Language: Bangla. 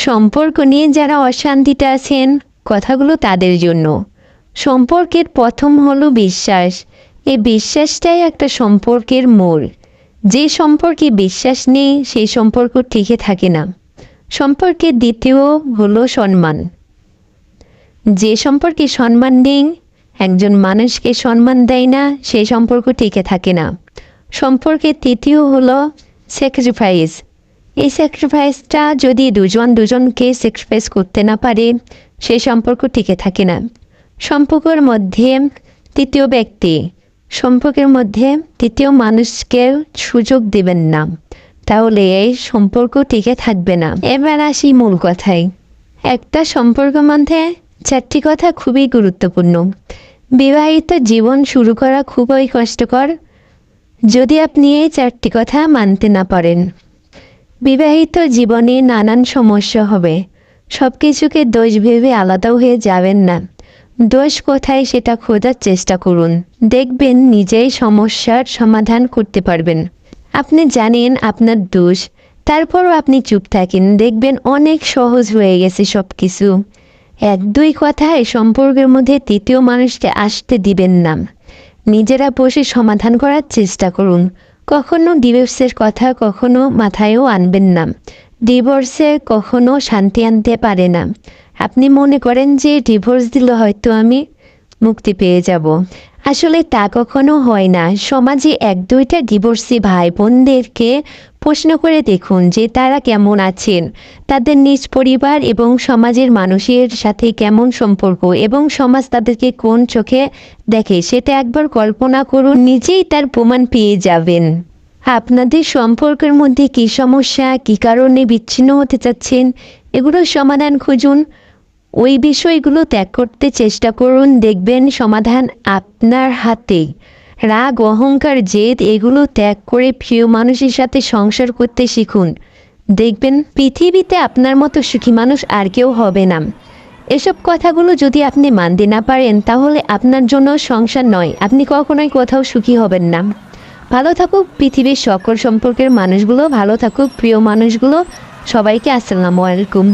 সম্পর্ক নিয়ে যারা অশান্তিতে আছেন, কথাগুলো তাদের জন্য। সম্পর্কের প্রথম হলো বিশ্বাস। এই বিশ্বাসটাই একটা সম্পর্কের মূল। যে সম্পর্কে বিশ্বাস নেই সেই সম্পর্ক টিকে থাকে না। সম্পর্কের দ্বিতীয় হলো সম্মান। যে সম্পর্কে সম্মান নেই, একজন মানুষকে সম্মান দেয় না, সেই সম্পর্ক টিকে থাকে না। সম্পর্কের তৃতীয় হলো স্যাক্রিফাইস। এই স্যাক্রিফাইসটা যদি দুজনকে স্যাক্রিফাইস করতে না পারে, সেই সম্পর্ক টিকে থাকে না। সম্পর্কের মধ্যে তৃতীয় মানুষকে সুযোগ দেবেন না, তাহলে এই সম্পর্ক টিকে থাকবে না। এবার আসি মূল কথায়। একটা সম্পর্কের মধ্যে 4টি কথা খুবই গুরুত্বপূর্ণ। বিবাহিত জীবন শুরু করা খুবই কষ্টকর যদি আপনি এই 4টি কথা মানতে না পারেন। বিবাহিত জীবনে নানান সমস্যা হবে। সব কিছুকে দোষ ভেবে আলাদা হয়ে যাবেন না। দোষ কোথায় সেটা খোঁজার চেষ্টা করুন। দেখবেন নিজেই সমস্যার সমাধান করতে পারবেন। আপনি জানেন আপনার দোষ, তারপরও আপনি চুপ থাকেন, দেখবেন অনেক সহজ হয়ে গেছে সব কিছু। 1-2 কথায় সম্পর্কের মধ্যে তৃতীয় মানুষকে আসতে দিবেন না। নিজেরা বসে সমাধান করার চেষ্টা করুন। কখনো ডিভোর্সের কথা কখনো মাথায়ও আনবেন না। ডিভোর্সে কখনো শান্তি আনতে পারে না। আপনি মনে করেন যে ডিভোর্স দিলে হয়তো আমি মুক্তি পেয়ে যাব, আসলে তা কখনো হয় না। সমাজে 1-2টা ডিভোর্সি ভাই বোনদেরকে প্রশ্ন করে দেখুন যে তারা কেমন আছেন, তাদের নিজ পরিবার এবং সমাজের মানুষের সাথে কেমন সম্পর্ক এবং সমাজ তাদেরকে কোন চোখে দেখে, সেটা একবার কল্পনা করুন, নিজেই তার প্রমাণ পেয়ে যাবেন। আপনাদের সম্পর্কের মধ্যে কী সমস্যা, কী কারণে বিচ্ছিন্ন হতে চাচ্ছেন, এগুলোর সমাধান খুঁজুন। ওই বিষয়গুলো ত্যাগ করতে চেষ্টা করুন, দেখবেন সমাধান আপনার হাতে। রাগ, অহংকার, জেদ এগুলো ত্যাগ করে প্রিয় মানুষের সাথে সংসার করতে শিখুন। দেখবেন পৃথিবীতে আপনার মতো সুখী মানুষ আর কেউ হবে না। এসব কথাগুলো যদি আপনি মানতে না পারেন, তাহলে আপনার জন্য সংসার নয়, আপনি কখনোই কোথাও সুখী হবেন না। ভালো থাকুক পৃথিবীর সকল সম্পর্কের মানুষগুলো, ভালো থাকুক প্রিয় মানুষগুলো। সবাইকে আসসালামু আলাইকুম।